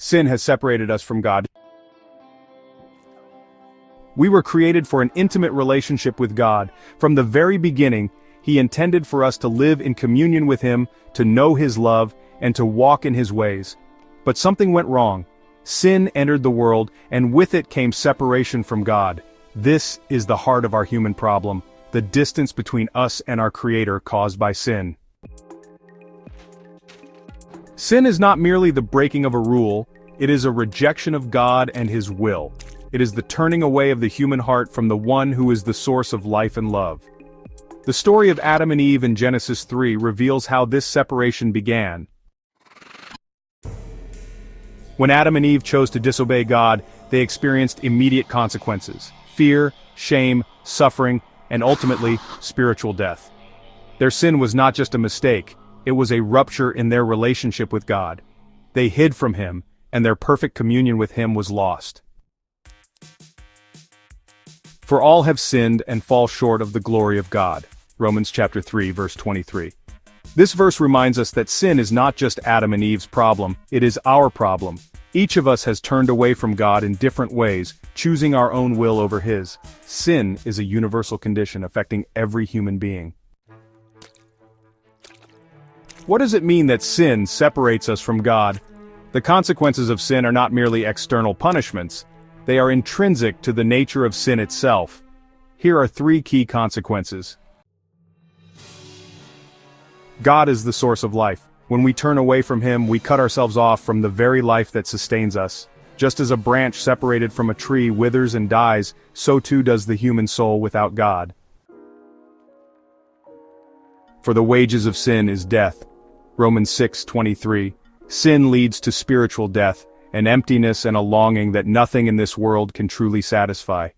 Sin has separated us from God. We were created for an intimate relationship with God. From the very beginning, He intended for us to live in communion with Him, to know His love, and to walk in His ways. But something went wrong. Sin entered the world, and with it came separation from God. This is the heart of our human problem, the distance between us and our Creator caused by sin. Sin is not merely the breaking of a rule, it is a rejection of God and His will. It is the turning away of the human heart from the one who is the source of life and love. The story of Adam and Eve in Genesis 3 reveals how this separation began. When Adam and Eve chose to disobey God, they experienced immediate consequences: fear, shame, suffering, and ultimately, spiritual death. Their sin was not just a mistake, it was a rupture in their relationship with God. They hid from Him, and their perfect communion with Him was lost. For all have sinned and fall short of the glory of God. Romans chapter 3 verse 23. This verse reminds us that sin is not just Adam and Eve's problem, it is our problem. Each of us has turned away from God in different ways, choosing our own will over His. Sin is a universal condition affecting every human being. What does it mean that sin separates us from God? The consequences of sin are not merely external punishments, they are intrinsic to the nature of sin itself. Here are 3 key consequences. God is the source of life. When we turn away from Him, we cut ourselves off from the very life that sustains us. Just as a branch separated from a tree withers and dies, so too does the human soul without God. For the wages of sin is death. Romans 6:23. Sin leads to spiritual death, an emptiness and a longing that nothing in this world can truly satisfy.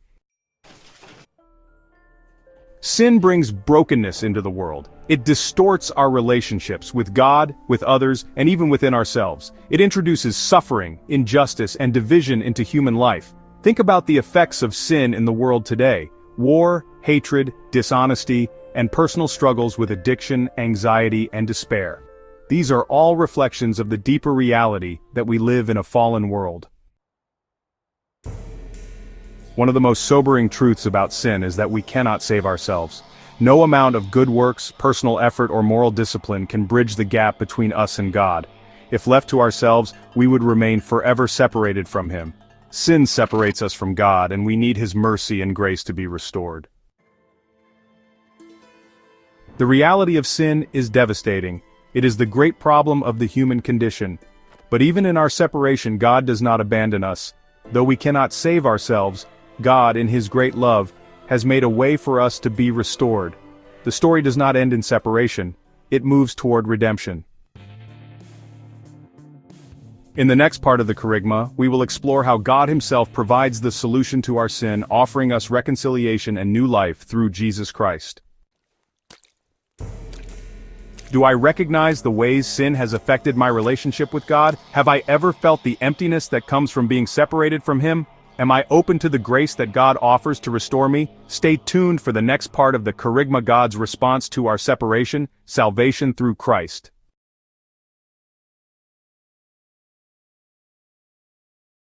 Sin brings brokenness into the world. It distorts our relationships with God, with others, and even within ourselves. It introduces suffering, injustice, and division into human life. Think about the effects of sin in the world today: war, hatred, dishonesty, and personal struggles with addiction, anxiety, and despair. These are all reflections of the deeper reality that we live in a fallen world. One of the most sobering truths about sin is that we cannot save ourselves. No amount of good works, personal effort, or moral discipline can bridge the gap between us and God. If left to ourselves, we would remain forever separated from Him. Sin separates us from God, and we need His mercy and grace to be restored. The reality of sin is devastating. It is the great problem of the human condition. But even in our separation, God does not abandon us. Though we cannot save ourselves, God, in His great love, has made a way for us to be restored. The story does not end in separation, it moves toward redemption. In the next part of the Kerygma, we will explore how God Himself provides the solution to our sin, offering us reconciliation and new life through Jesus Christ. Do I recognize the ways sin has affected my relationship with God? Have I ever felt the emptiness that comes from being separated from Him? Am I open to the grace that God offers to restore me? Stay tuned for the next part of the Kerygma, God's response to our separation, salvation through Christ.